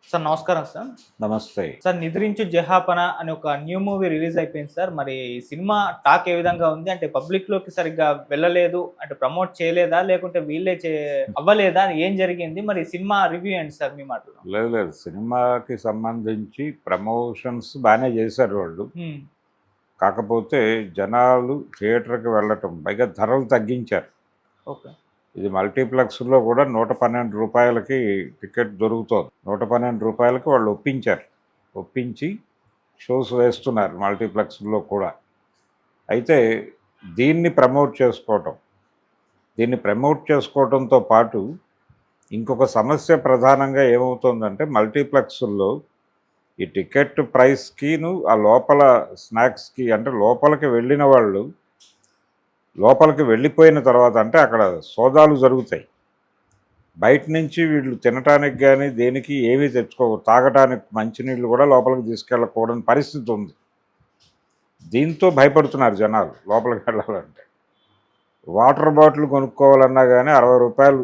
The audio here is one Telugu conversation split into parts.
సార్ నమస్కారం సార్. నమస్తే. సార్ 'నిద్రించు జహాపన' అని ఒక న్యూ మూవీ రిలీజ్ అయిపోయింది సార్. మరి ఈ సినిమా టాక్ ఏ విధంగా ఉంది? అంటే పబ్లిక్‌లోకి సరిగ్గా వెళ్ళలేదు, అంటే ప్రమోట్ చేయలేదా? లేకుంటే వీళ్ళే అవ్వలేదా? ఏం జరిగింది? మరి సినిమా రివ్యూ ఏంటి సార్ మీ మాటలో? లేదు. సినిమాకి సంబంధించి ప్రమోషన్స్ బానే చేశారు వాళ్ళు. కాకపోతే జనాలు థియేటర్‌కి వెళ్ళటం, పైగా ధరలు తగ్గించారు. ఓకే. ఇది మల్టీప్లెక్స్‌లో కూడా రూ. 112కి టికెట్ దొరుకుతోంది. రూ. 112కి వాళ్ళు ఒప్పించారు. ఒప్పించి షోస్ వేస్తున్నారు మల్టీప్లెక్స్‌లో కూడా. అయితే దీన్ని ప్రమోట్ చేసుకోవటంతో పాటు ఇంకొక సమస్య ప్రధానంగా ఏమవుతోందంటే మల్టీప్లెక్స్‌ల్లో ఈ టికెట్ ప్రైస్‌కిను ఆ లోపల స్నాక్స్‌కి, అంటే లోపలికి వెళ్ళిన వాళ్ళు లోపలికి వెళ్ళిపోయిన తర్వాత అంటే అక్కడ సోదాలు జరుగుతాయి. బయట నుంచి వీళ్ళు తినటానికి కానీ దేనికి ఏమీ తాగటానికి మంచినీళ్ళు కూడా లోపలికి తీసుకెళ్ళకూడని పరిస్థితి ఉంది. దీంతో భయపడుతున్నారు జనాలు లోపలికి వెళ్ళాలంటే. వాటర్ బాటిల్ కొనుక్కోవాలన్నా కానీ రూ. 60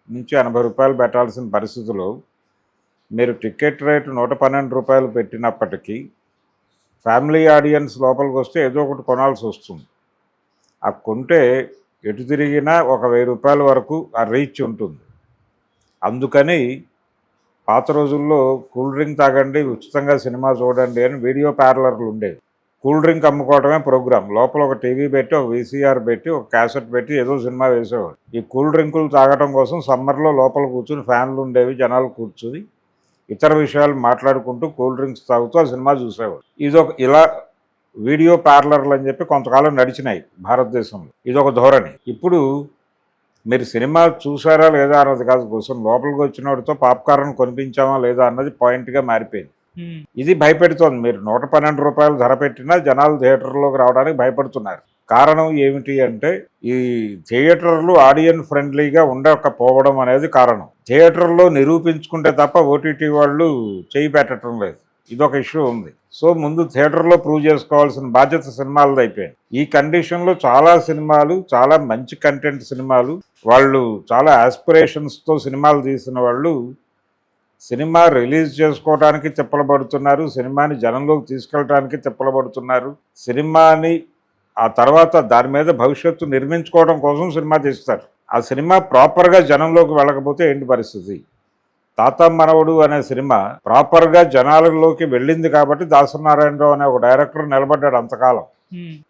నుంచి రూ. 80 పెట్టాల్సిన పరిస్థితిలో మీరు టికెట్ రేటు రూ. 112 పెట్టినప్పటికీ ఫ్యామిలీ ఆడియన్స్ లోపలికి వస్తే ఏదో ఒకటి కొనాల్సి వస్తుంది. ఆ కొంటే ఎటు తిరిగినా ఒక రూ. 1000 వరకు ఆ రీచ్ ఉంటుంది. అందుకని పాత రోజుల్లో కూల్ డ్రింక్ తాగండి, ఉచితంగా సినిమా చూడండి అని వీడియో పార్లర్లు ఉండేవి. కూల్ డ్రింక్ అమ్ముకోవడమే ప్రోగ్రాం. లోపల ఒక టీవీ పెట్టి, ఒక వీసీఆర్ పెట్టి, ఒక క్యాసెట్ పెట్టి ఏదో సినిమా వేసేవాడు. ఈ కూల్ డ్రింకులు తాగడం కోసం సమ్మర్లో లోపల కూర్చుని ఫ్యాన్లు ఉండేవి, జనాలు కూర్చుని ఇతర విషయాలు మాట్లాడుకుంటూ కూల్ డ్రింక్స్ తాగుతూ ఆ సినిమా చూసేవాడు. ఇలా వీడియో పార్లర్లు అని చెప్పి కొంతకాలం నడిచినాయి భారతదేశంలో. ఇదొక ధోరణి. ఇప్పుడు మీరు సినిమా చూసారా లేదా అన్నది కాదు, కోసం లోపలికి వచ్చినోడితో పాప్కార్న్ కొనిపించామా లేదా అన్నది పాయింట్గా మారిపోయింది. ఇది భయపెడుతోంది. మీరు రూ. 112 ధర పెట్టినా జనాలు థియేటర్లోకి రావడానికి భయపడుతున్నారు. కారణం ఏమిటి అంటే ఈ థియేటర్లు ఆడియన్ ఫ్రెండ్లీగా ఉండకపోవడం అనేది కారణం. థియేటర్లో నిరూపించుకుంటే తప్ప ఓటీటీ వాళ్ళు చేయి పెట్టడం లేదు. ఇదొక ఇష్యూ ఉంది. సో ముందు థియేటర్లో ప్రూవ్ చేసుకోవాల్సిన బాధ్యత సినిమాలది అయిపోయింది. ఈ కండిషన్లో చాలా సినిమాలు, చాలా మంచి కంటెంట్ సినిమాలు, వాళ్ళు చాలా ఆస్పిరేషన్స్తో సినిమాలు తీసిన వాళ్ళు సినిమా రిలీజ్ చేసుకోవడానికి తిప్పలబడుతున్నారు, సినిమాని జనంలోకి తీసుకెళ్ళడానికి తిప్పలబడుతున్నారు. సినిమాని ఆ తర్వాత దాని మీద భవిష్యత్తు నిర్మించుకోవడం కోసం సినిమా తీస్తారు. ఆ సినిమా ప్రాపర్గా జనంలోకి వెళ్ళకపోతే ఏంటి పరిస్థితి? తాత మనవడు అనే సినిమా ప్రాపర్గా జనాలలోకి వెళ్ళింది కాబట్టి దాసనారాయణరావు అనే ఒక డైరెక్టర్ నిలబడ్డాడు అంతకాలం.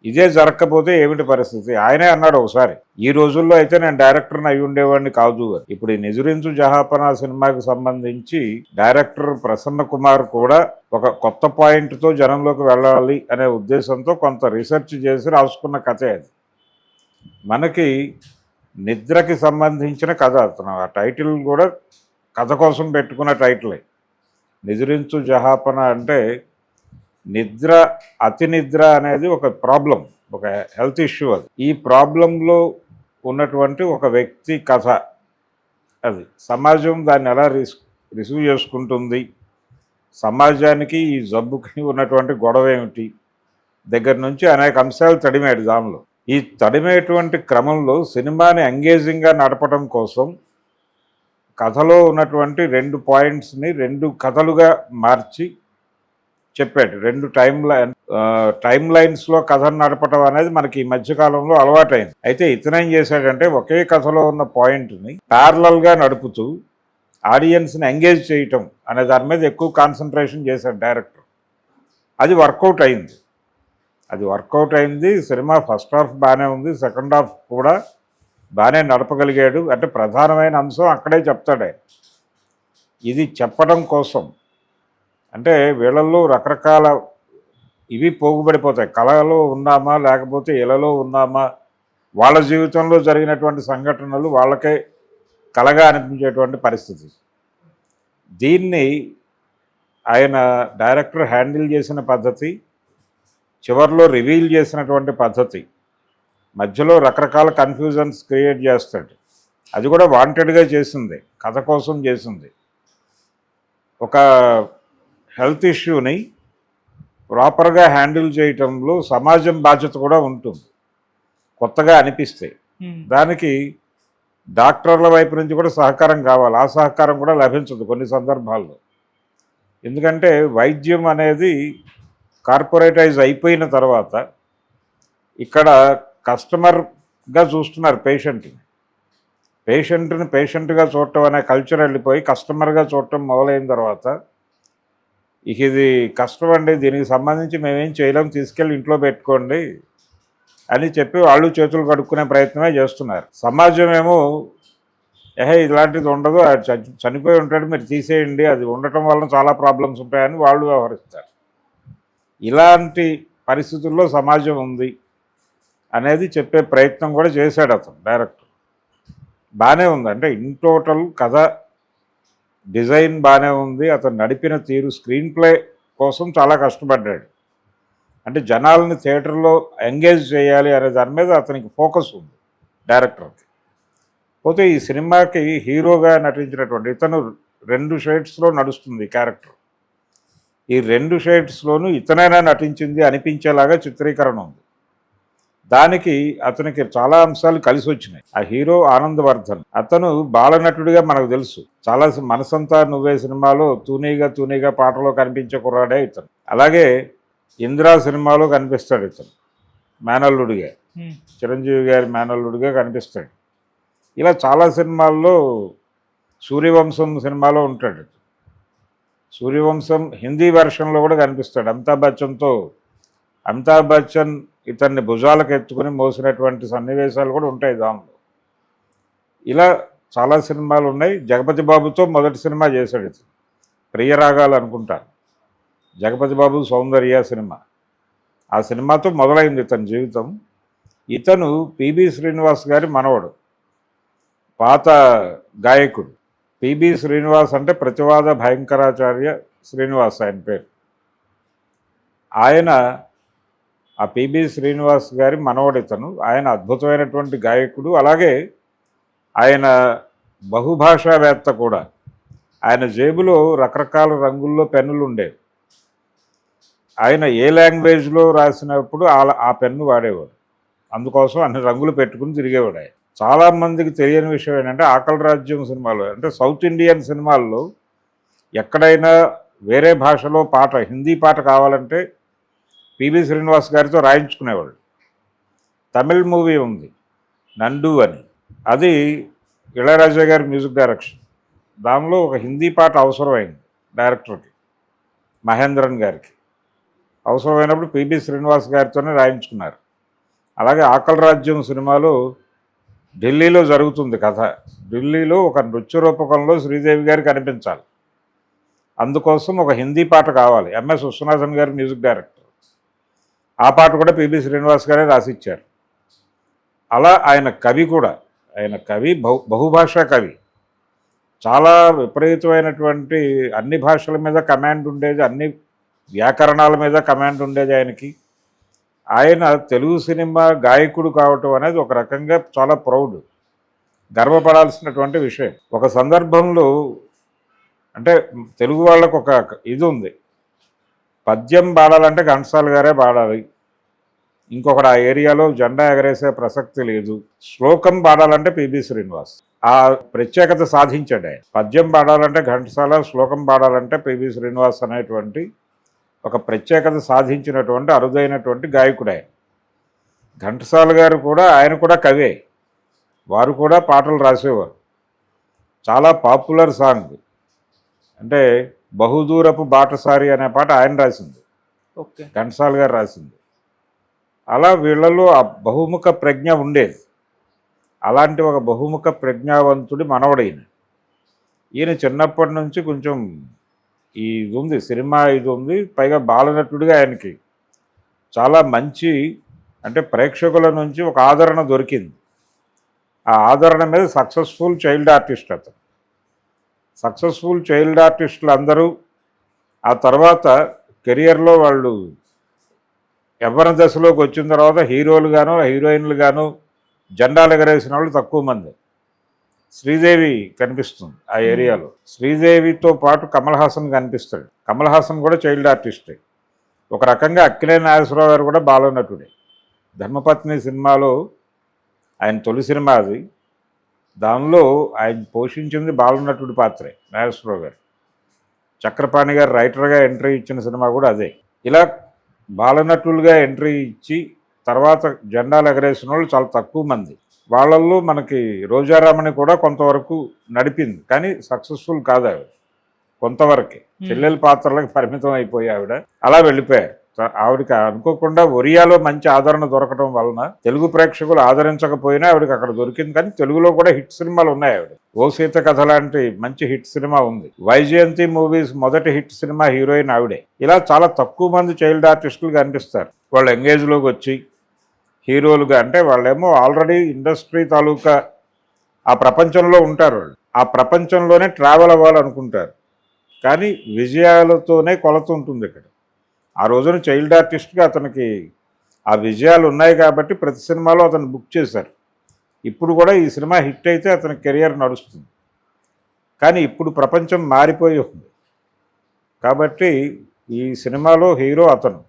ఇదే జరగకపోతే ఏమిటి పరిస్థితి? ఆయనే అన్నాడు ఒకసారి, ఈ రోజుల్లో అయితే నేను డైరెక్టర్ని అయి ఉండేవాడిని కాదు అని. ఇప్పుడు ఈ 'నిజరించు జహాపన' సినిమాకి సంబంధించి డైరెక్టర్ ప్రసన్న కుమార్ కూడా ఒక కొత్త పాయింట్తో జనంలోకి వెళ్ళాలి అనే ఉద్దేశంతో కొంత రీసెర్చ్ చేసి రాసుకున్న కథే అది. మనకి నిద్రకి సంబంధించిన కథ. అతను ఆ టైటిల్ కూడా కథ కోసం పెట్టుకున్న టైటిలే. 'నిజరించు జహాపన' అంటే నిద్ర, అతి నిద్ర అనేది ఒక ప్రాబ్లం, ఒక హెల్త్ ఇష్యూ. అది ఈ ప్రాబ్లంలో ఉన్నటువంటి ఒక వ్యక్తి కథ. అది సమాజం దాన్ని ఎలా రిసీవ్ చేసుకుంటుంది, సమాజానికి ఈ జబ్బుకి ఉన్నటువంటి గొడవ ఏమిటి దగ్గర నుంచి అనేక అంశాలు తడిమాడు దానిలో. ఈ తడిమేటువంటి క్రమంలో సినిమాని ఎంగేజింగ్గా నడపడం కోసం కథలో ఉన్నటువంటి 2 పాయింట్స్ని 2 కథలుగా మార్చి చెప్పాడు. 2 టైమ్ లైన్స్లో కథను నడపడం అనేది మనకి ఈ మధ్యకాలంలో అలవాటైంది. అయితే ఇతనేం చేశాడంటే ఒకే కథలో ఉన్న పాయింట్ని ప్యారలల్గా నడుపుతూ ఆడియన్స్ని ఎంగేజ్ చేయటం అనే దాని మీద ఎక్కువ కాన్సన్ట్రేషన్ చేశాడు డైరెక్టర్. అది వర్కౌట్ అయింది. సినిమా ఫస్ట్ హాఫ్ బాగానే ఉంది, సెకండ్ హాఫ్ కూడా బాగానే నడపగలిగాడు. అంటే ప్రధానమైన అంశం అక్కడే చెప్తాడే. ఇది చెప్పడం కోసం అంటే వీళ్ళల్లో రకరకాల ఇవి పోగుపడిపోతాయి. కళలో ఉన్నామా లేకపోతే ఇళ్ళలో ఉన్నామా, వాళ్ళ జీవితంలో జరిగినటువంటి సంఘటనలు వాళ్ళకే కళగా అనిపించేటువంటి పరిస్థితి. దీన్ని ఆయన డైరెక్టర్ హ్యాండిల్ చేసిన పద్ధతి, చివరిలో రివీల్ చేసినటువంటి పద్ధతి, మధ్యలో రకరకాల కన్ఫ్యూజన్స్ క్రియేట్ చేస్తాడు. అది కూడా వాంటెడ్గా చేసింది, కథ కోసం చేసింది. ఒక హెల్త్ ఇష్యూని ప్రాపర్గా హ్యాండిల్ చేయటంలో సమాజం బాధ్యత కూడా ఉంటుంది కొత్తగా అనిపిస్తే. దానికి డాక్టర్ల వైపు నుంచి కూడా సహకారం కావాలి. ఆ సహకారం కూడా లభించదు కొన్ని సందర్భాల్లో. ఎందుకంటే వైద్యం అనేది కార్పొరేటైజ్ అయిపోయిన తర్వాత ఇక్కడ కస్టమర్గా చూస్తున్నారు పేషెంట్గా చూడటం అనే కల్చర్ వెళ్ళిపోయి కస్టమర్గా చూడటం మొదలైన తర్వాత ఇక ఇది కష్టం అండి, దీనికి సంబంధించి మేమేం చేయలేం, తీసుకెళ్ళి ఇంట్లో పెట్టుకోండి అని చెప్పి వాళ్ళు చేతులు కడుక్కునే ప్రయత్నమే చేస్తున్నారు. సమాజం ఏమో ఇలాంటిది ఉండదు, అది చనిపోయి ఉంటాడు, మీరు తీసేయండి, అది ఉండటం వలన చాలా ప్రాబ్లమ్స్ ఉంటాయని వాళ్ళు వ్యవహరిస్తారు. ఇలాంటి పరిస్థితుల్లో సమాజం ఉంది అనేది చెప్పే ప్రయత్నం కూడా చేశాడు అతను డైరెక్టర్. బాగానే ఉంది, అంటే ఇన్ టోటల్ కథ డిజైన్ బాగానే ఉంది. అతను నడిపిన తీరు స్క్రీన్ ప్లే కోసం చాలా కష్టపడ్డాడు. అంటే జనాలని థియేటర్లో ఎంగేజ్ చేయాలి అనే దాని మీద అతనికి ఫోకస్ ఉంది డైరెక్టర్కి. పోతే ఈ సినిమాకి హీరోగా నటించినటువంటి ఇతను 2 షేడ్స్లో నడుస్తుంది క్యారెక్టర్. ఈ 2 షేడ్స్లోనూ ఇతనైనా నటించింది అనిపించేలాగా చిత్రీకరణ ఉంది. దానికి అతనికి చాలా అంశాలు కలిసి వచ్చినాయి. ఆ హీరో ఆనందవర్ధన్, అతను బాలనటుడిగా మనకు తెలుసు. చాలా మనసంతా నువ్వే సినిమాలో తూనీగా పాటలో కనిపించే కుర్రాడే ఇతను. అలాగే ఇందిరా సినిమాలో కనిపిస్తాడు ఇతను మేనల్లుడిగా, చిరంజీవి గారి మేనల్లుడిగా కనిపిస్తాడు. ఇలా చాలా సినిమాల్లో, సూర్యవంశం సినిమాలో ఉంటాడు. సూర్యవంశం హిందీ వెర్షన్లో కూడా కనిపిస్తాడు. అమితాబ్ బచ్చన్ ఇతన్ని భుజాలకు ఎత్తుకుని మోసినటువంటి సన్నివేశాలు కూడా ఉంటాయి దానిలో. ఇలా చాలా సినిమాలు ఉన్నాయి. జగపతి బాబుతో మొదటి సినిమా చేశాడు ఇతను, ప్రియరాగాలు అనుకుంటా. జగపతి బాబు సౌందర్య సినిమా, ఆ సినిమాతో మొదలైంది ఇతని జీవితం. ఇతను పిబి శ్రీనివాస్ గారి మనవడు, పాత గాయకుడు. పిబి శ్రీనివాస్ అంటే ప్రతివాద భయంకరాచార్య శ్రీనివాస్ ఆయన పేరు. ఆయన ఆ పిబి శ్రీనివాస్ గారి మనవడు ఇతను. ఆయన అద్భుతమైనటువంటి గాయకుడు, అలాగే ఆయన బహుభాషావేత్త కూడా. ఆయన జేబులో రకరకాల రంగుల్లో పెన్నులు ఉండేవి. ఆయన ఏ లాంగ్వేజ్లో రాసినప్పుడు ఆ పెన్ను వాడేవాడు. అందుకోసం అన్ని రంగులు పెట్టుకుని తిరిగేవాడు ఆయన. చాలామందికి తెలియని విషయం ఏంటంటే ఆకలి రాజ్యం సినిమాలో, అంటే సౌత్ ఇండియన్ సినిమాల్లో ఎక్కడైనా వేరే భాషలో పాట, హిందీ పాట కావాలంటే పిబి శ్రీనివాస్ గారితో రాయించుకునేవాళ్ళు. తమిళ్ మూవీ ఉంది నండు అని, అది ఇళయరాజా గారి మ్యూజిక్ డైరెక్షన్. దానిలో ఒక హిందీ పాట అవసరమైంది డైరెక్టర్కి, మహేంద్రన్ గారికి. అవసరమైనప్పుడు పిబి శ్రీనివాస్ గారితోనే రాయించుకున్నారు. అలాగే ఆకలి రాజ్యం సినిమాలో ఢిల్లీలో జరుగుతుంది కథ. ఢిల్లీలో ఒక నృత్య రూపకంలో శ్రీదేవి గారికి కనిపించాలి, అందుకోసం ఒక హిందీ పాట కావాలి. ఎంఎస్ విశ్వనాథన్ గారు మ్యూజిక్ డైరెక్టర్. ఆ పాట కూడా పిబి శ్రీనివాస్ గారే రాసిచ్చారు. అలా ఆయన కవి కూడా, ఆయన కవి బహుభాషా కవి. చాలా విపరీతమైనటువంటి అన్ని భాషల మీద కమాండ్ ఉండేది, అన్ని వ్యాకరణాల మీద కమాండ్ ఉండేది ఆయనకి. ఆయన తెలుగు సినిమా గాయకుడు కావటం అనేది ఒక రకంగా చాలా ప్రౌడ్, గర్వపడాల్సినటువంటి విషయం. ఒక సందర్భంలో అంటే తెలుగు వాళ్ళకు ఒక ఇది ఉంది, పద్యం పాడాలంటే ఘంటసాల గారే పాడాలి, ఇంకొకటి ఆ ఏరియాలో జెండా ఎగరేసే ప్రసక్తి లేదు. శ్లోకం పాడాలంటే పిబి శ్రీనివాస్. ఆ ప్రత్యేకత సాధించాడు ఆయన. పద్యం పాడాలంటే ఘంటసాల, శ్లోకం పాడాలంటే పిబి శ్రీనివాస్ అనేటువంటి ఒక ప్రత్యేకత సాధించినటువంటి అరుదైనటువంటి గాయకుడు ఆయన. ఘంటసాల గారు కూడా, ఆయన కూడా కవే, వారు కూడా పాటలు రాసేవారు. చాలా పాపులర్ సాంగ్ అంటే బహుదూరపు బాటసారి అనే పాట ఆయన రాసింది, ఓకే, ఘంటసాల గారు రాసింది. అలా వీళ్ళలో ఆ బహుముఖ ప్రజ్ఞ ఉండేది. అలాంటి ఒక బహుముఖ ప్రజ్ఞావంతుడి మనవడైన ఈయన చిన్నప్పటి నుంచి కొంచెం ఇది ఉంది, సినిమా ఇది ఉంది. పైగా బాలనటుడిగా ఆయనకి చాలా మంచి, అంటే ప్రేక్షకుల నుంచి ఒక ఆదరణ దొరికింది. ఆ ఆదరణ మీద సక్సెస్ఫుల్ చైల్డ్ ఆర్టిస్ట్ అతను. సక్సెస్ఫుల్ చైల్డ్ ఆర్టిస్టులు అందరూ ఆ తర్వాత కెరియర్లో వాళ్ళు యవ్వన దశలోకి వచ్చిన తర్వాత హీరోలుగాను హీరోయిన్లుగాను జెండాలు ఎగరేసిన వాళ్ళు తక్కువ మంది. శ్రీదేవి కనిపిస్తుంది ఆ ఏరియాలో. శ్రీదేవితో పాటు కమల్ హాసన్ కనిపిస్తాడు. కమల్ హాసన్ కూడా చైల్డ్ ఆర్టిస్టే. ఒక రకంగా అక్కినేని నాగేశ్వరరావు గారు కూడా బాలనటుడే. ధర్మపత్ని సినిమాలో ఆయన తొలి సినిమా అది. దానిలో ఆయన పోషించింది బాలనటుడి పాత్రే నాగేశ్వరరావు గారు. చక్రపాణి గారు రైటర్గా ఎంట్రీ ఇచ్చిన సినిమా కూడా అదే. ఇలా బాలనటులుగా ఎంట్రీ ఇచ్చి తర్వాత జెండాలు ఎగరేసిన వాళ్ళు చాలా తక్కువ మంది. వాళ్ళల్లో మనకి రోజారామని కూడా కొంతవరకు నడిపింది, కానీ సక్సెస్ఫుల్ కాదు ఆవిడ. కొంతవరకే చెల్లెల పాత్రలకు పరిమితం అయిపోయి ఆవిడ అలా వెళ్ళిపోయారు. ఆవిడకి అనుకోకుండా ఒరియాలో మంచి ఆదరణ దొరకడం వలన తెలుగు ప్రేక్షకులు ఆదరించకపోయినా ఆవిడకి అక్కడ దొరికింది. కానీ తెలుగులో కూడా హిట్ సినిమాలు ఉన్నాయి ఆవిడ. ఓ సీత కథ లాంటి మంచి హిట్ సినిమా ఉంది. వైజయంతి మూవీస్ మొదటి హిట్ సినిమా హీరోయిన్ ఆవిడే. ఇలా చాలా తక్కువ మంది చైల్డ్ ఆర్టిస్టులు కనిపిస్తారు. వాళ్ళు ఎంగేజ్లోకి వచ్చి హీరోలుగా, అంటే వాళ్ళేమో ఆల్రెడీ ఇండస్ట్రీ తాలూకా ఆ ప్రపంచంలో ఉంటారు. వాళ్ళు ఆ ప్రపంచంలోనే ట్రావెల్ అవ్వాలనుకుంటారు. కానీ విజయాలతోనే కొలత ఉంటుంది ఇక్కడ. ఆ రోజున చైల్డ్ ఆర్టిస్ట్గా అతనికి ఆ విజయాలు ఉన్నాయి కాబట్టి ప్రతి సినిమాలో అతను బుక్ చేశారు. ఇప్పుడు కూడా ఈ సినిమా హిట్ అయితే అతని కెరియర్ నడుస్తుంది. కానీ ఇప్పుడు ప్రపంచం మారిపోయి ఉంది కాబట్టి ఈ సినిమాలో హీరో అతను.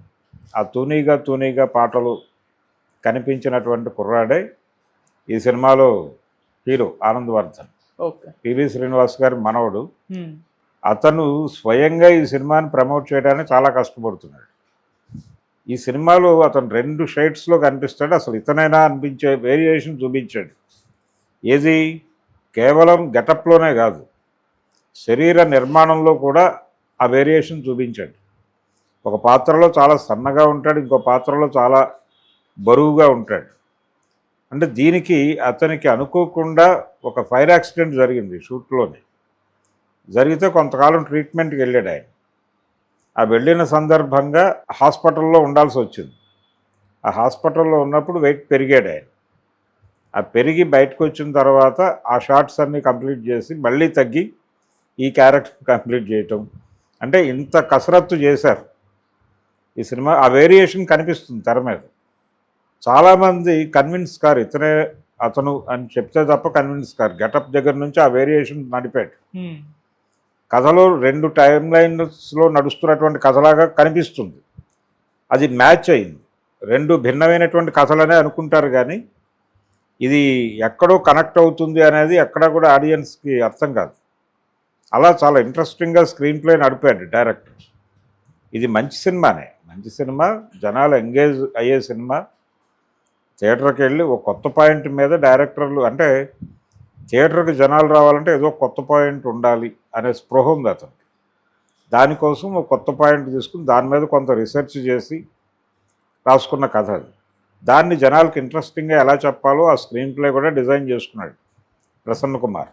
ఆ తూనీగా పాటలు కనిపించినటువంటి కుర్రాడే ఈ సినిమాలో hero Anandavardhan. Okay. PV Srinivas గారి మనవడు. అతను స్వయంగా ఈ సినిమాని ప్రమోట్ చేయడానికి చాలా కష్టపడుతున్నాడు. ఈ సినిమాలో అతను 2 షేడ్స్లో కనిపిస్తాడు. అసలు ఇతనైనా అనిపించే వేరియేషన్ చూపించాడు. ఏది కేవలం గెటప్లోనే కాదు, శరీర నిర్మాణంలో కూడా ఆ వేరియేషన్ చూపించాడు. ఒక పాత్రలో చాలా సన్నగా ఉంటాడు, ఇంకో పాత్రలో చాలా బరువుగా ఉంటాడు. అంటే దీనికి అతనికి అనుకోకుండా ఒక ఫైర్ యాక్సిడెంట్ జరిగింది షూట్లోనే. జరిగితే కొంతకాలం ట్రీట్మెంట్కి వెళ్ళాడు ఆయన. ఆ వెళ్ళిన సందర్భంగా హాస్పిటల్లో ఉండాల్సి వచ్చింది. ఆ హాస్పిటల్లో ఉన్నప్పుడు వెయిట్ పెరిగాడు ఆయన. ఆ పెరిగి బయటకు వచ్చిన తర్వాత ఆ షార్ట్స్ అన్నీ కంప్లీట్ చేసి మళ్ళీ తగ్గి ఈ క్యారెక్టర్ కంప్లీట్ చేయటం, అంటే ఇంత కసరత్తు చేశారు ఈ సినిమా. ఆ వేరియేషన్ కనిపిస్తుంది తెర మీద. చాలామంది కన్విన్స్ కారు ఇతనే అతను అని చెప్తే తప్ప కన్విన్స్ కారు. గెటప్ దగ్గర నుంచి ఆ వేరియేషన్ నడిపాడు. కథలో 2 టైమ్ లైన్స్లో నడుస్తున్నటువంటి కథలాగా కనిపిస్తుంది. అది మ్యాచ్ అయింది. 2 భిన్నమైనటువంటి కథలనే అనుకుంటారు, కానీ ఇది ఎక్కడో కనెక్ట్ అవుతుంది అనేది ఎక్కడా కూడా ఆడియన్స్కి అర్థం కాదు. అలా చాలా ఇంట్రెస్టింగ్గా స్క్రీన్ ప్లే నడిపాడు డైరెక్టర్. ఇది మంచి సినిమానే, మంచి సినిమా, జనాలు ఎంగేజ్ అయ్యే సినిమా. థియేటర్కి వెళ్ళి ఒక కొత్త పాయింట్ మీద డైరెక్టర్లు, అంటే థియేటర్కి జనాలు రావాలంటే ఏదో కొత్త పాయింట్ ఉండాలి అనే స్పృహ ఉంది అతనికి. దానికోసం ఒక కొత్త పాయింట్ తీసుకుని దాని మీద కొంత రీసెర్చ్ చేసి రాసుకున్న కథ అది. దాన్ని జనాలకు ఇంట్రెస్టింగ్గా ఎలా చెప్పాలో ఆ స్క్రీన్ ప్లే కూడా డిజైన్ చేసుకున్నాడు ప్రసన్న కుమార్.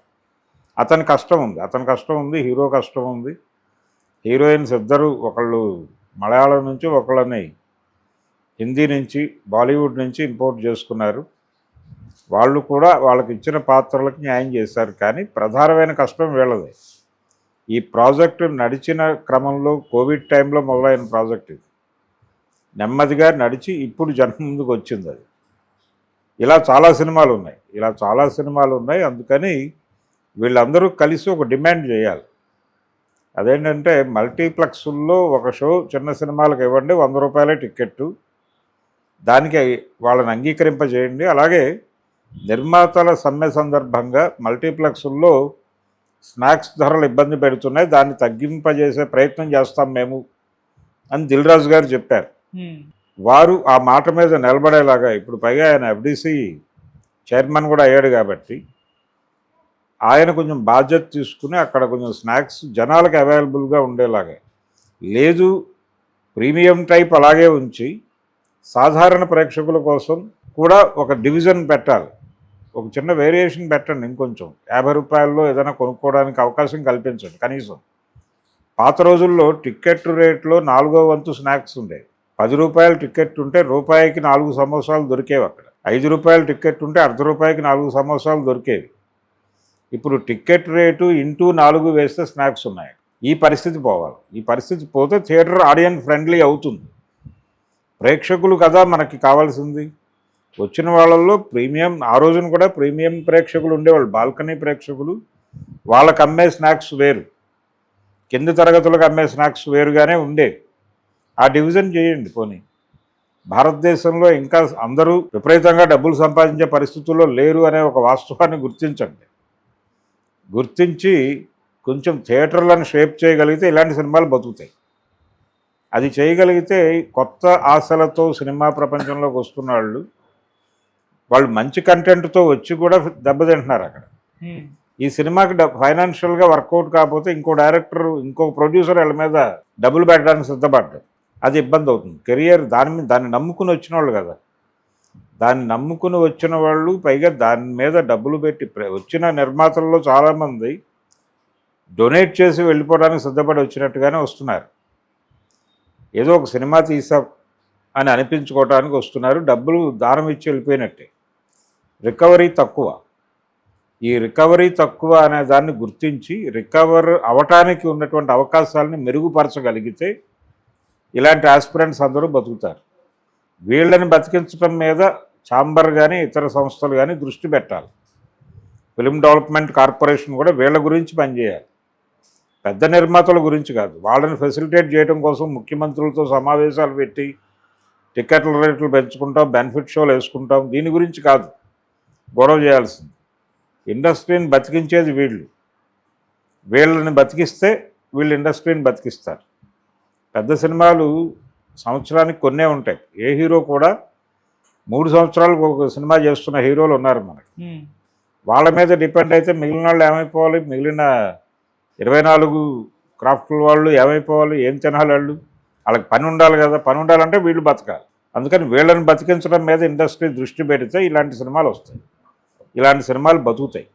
అతని కష్టం ఉంది, హీరో కష్టం ఉంది. హీరోయిన్స్ ఇద్దరు, ఒకళ్ళు మలయాళం నుంచి, ఒకళ్ళని హిందీ నుంచి, బాలీవుడ్ నుంచి ఇంపోర్ట్ చేసుకున్నారు. వాళ్ళు కూడా వాళ్ళకి ఇచ్చిన పాత్రలకు న్యాయం చేశారు. కానీ ప్రధానమైన కష్టం వీళ్ళదే. ఈ ప్రాజెక్టు నడిచిన క్రమంలో కోవిడ్ టైంలో మొదలైన ప్రాజెక్ట్ ఇది. నెమ్మదిగా నడిచి ఇప్పుడు జనం ముందుకు వచ్చింది అది. ఇలా చాలా సినిమాలు ఉన్నాయి. అందుకని వీళ్ళందరూ కలిసి ఒక డిమాండ్ చేయాలి. అదేంటంటే మల్టీప్లెక్స్ల్లో ఒక షో చిన్న సినిమాలకు ఇవ్వండి, 100 రూపాయలే టిక్కెట్టు, దానికి వాళ్ళని అంగీకరింపజేయండి. అలాగే నిర్మాతల సమ్మె సందర్భంగా మల్టీప్లెక్స్ల్లో స్నాక్స్ ధరలు ఇబ్బంది పెడుతున్నాయి, దాన్ని తగ్గింపజేసే ప్రయత్నం చేస్తాం మేము అని దిల్ రాజు గారు చెప్పారు. వారు ఆ మాట మీద నిలబడేలాగా, ఇప్పుడు పైగా ఆయన ఎఫ్డిసి చైర్మన్ కూడా అయ్యాడు కాబట్టి ఆయన కొంచెం బాధ్యత తీసుకుని అక్కడ కొంచెం స్నాక్స్ జనాలకు అవైలబుల్గా ఉండేలాగా, లేదు ప్రీమియం టైప్ అలాగే ఉంచి సాధారణ ప్రేక్షకుల కోసం కూడా ఒక డివిజన్ పెట్టాలి. ఒక చిన్న వేరియేషన్ పెట్టండి, ఇంకొంచెం 50 రూపాయల్లో ఏదైనా కొనుక్కోవడానికి అవకాశం కల్పించండి కనీసం. పాత రోజుల్లో టిక్కెట్ రేట్లో 4వ వంతు స్నాక్స్ ఉండేవి. 10 రూపాయల టిక్కెట్ ఉంటే రూపాయికి 4 సమోసాలు దొరికేవి అక్కడ. 5 రూపాయల టిక్కెట్ ఉంటే అర్ధ రూపాయికి 4 సమోసాలు దొరికేవి. ఇప్పుడు టిక్కెట్ రేటు ఇంటూ 4 వేస్తే స్నాక్స్ ఉన్నాయి. ఈ పరిస్థితి పోవాలి. ఈ పరిస్థితి పోతే థియేటర్ ఆడియన్స్ ఫ్రెండ్లీ అవుతుంది. ప్రేక్షకులు కదా మనకి కావాల్సింది. వచ్చిన వాళ్ళల్లో ప్రీమియం, ఆ రోజున కూడా ప్రీమియం ప్రేక్షకులు ఉండేవాళ్ళు, బాల్కనీ ప్రేక్షకులు. వాళ్ళకి అమ్మే స్నాక్స్ వేరు, కింది తరగతులకు అమ్మే స్నాక్స్ వేరుగానే ఉండేవి. ఆ డివిజన్ చేయండి పోనీ. భారతదేశంలో ఇంకా అందరూ విపరీతంగా డబ్బులు సంపాదించే పరిస్థితుల్లో లేరు అనే ఒక వాస్తవాన్ని గుర్తించండి. గుర్తించి కొంచెం థియేటర్లను షేప్ చేయగలిగితే ఇలాంటి సినిమాలు బతుకుతాయి. అది చేయగలిగితే కొత్త ఆశలతో సినిమా ప్రపంచంలోకి వస్తున్న వాళ్ళు మంచి కంటెంట్తో వచ్చి కూడా దెబ్బతింటున్నారు అక్కడ. ఈ సినిమాకి ఫైనాన్షియల్గా వర్కౌట్ కాకపోతే ఇంకో డైరెక్టర్ ఇంకో ప్రొడ్యూసర్ వాళ్ళ మీద డబ్బులు పెట్టడానికి సిద్ధపడ్డారు. అది ఇబ్బంది అవుతుంది. కెరియర్ దాన్ని నమ్ముకుని వచ్చిన వాళ్ళు కదా, దాన్ని నమ్ముకుని వచ్చిన వాళ్ళు, పైగా దాని మీద డబ్బులు పెట్టి వచ్చిన నిర్మాతల్లో చాలామంది డొనేట్ చేసి వెళ్ళిపోవడానికి సిద్ధపడి వచ్చినట్టుగానే వస్తున్నారు. ఏదో ఒక సినిమా తీసాం అని అనిపించుకోవడానికి వస్తున్నారు, డబ్బులు దానం ఇచ్చి వెళ్ళిపోయినట్టే. రికవరీ తక్కువ. ఈ రికవరీ తక్కువ అనే దాన్ని గుర్తించి రికవర్ అవటానికి ఉన్నటువంటి అవకాశాలని మెరుగుపరచగలిగితే ఇలాంటి ఆస్పిరెంట్స్ అందరూ బతుకుతారు. వీళ్ళని బతికించడం మీద ఛాంబర్ కానీ ఇతర సంస్థలు కానీ దృష్టి పెట్టాలి. ఫిల్మ్ డెవలప్మెంట్ కార్పొరేషన్ కూడా వీళ్ళ గురించి పనిచేయాలి, పెద్ద నిర్మాతల గురించి కాదు. వాళ్ళని ఫెసిలిటేట్ చేయడం కోసం ముఖ్యమంత్రులతో సమావేశాలు పెట్టి టికెట్ల రేట్లు పెంచుకుంటాం, బెనిఫిట్ షోలు వేసుకుంటాం, దీని గురించి కాదు గొడవ చేయాల్సింది. ఇండస్ట్రీని బతికించేది వీళ్ళని బతికిస్తే వీళ్ళు ఇండస్ట్రీని బతికిస్తారు. పెద్ద సినిమాలు సంవత్సరానికి కొన్నే ఉంటాయి. ఏ హీరో కూడా 3 సంవత్సరాలకు ఒక సినిమా చేస్తున్న హీరోలు ఉన్నారు మనకి. వాళ్ళ మీద డిపెండ్ అయితే మిగిలిన వాళ్ళు ఏమైపోవాలి? మిగిలిన 24 క్రాఫ్ట్ల వాళ్ళు ఏమైపోవాలి? ఏం తినాలి వాళ్ళు? వాళ్ళకి పని ఉండాలి కదా. పని ఉండాలంటే వీళ్ళు బతకాలి. అందుకని వీళ్ళని బతికించడం మీద ఇండస్ట్రీ దృష్టి పెడితే ఇలాంటి సినిమాలు వస్తాయి, ఇలాంటి సినిమాలు బతుకుతాయి.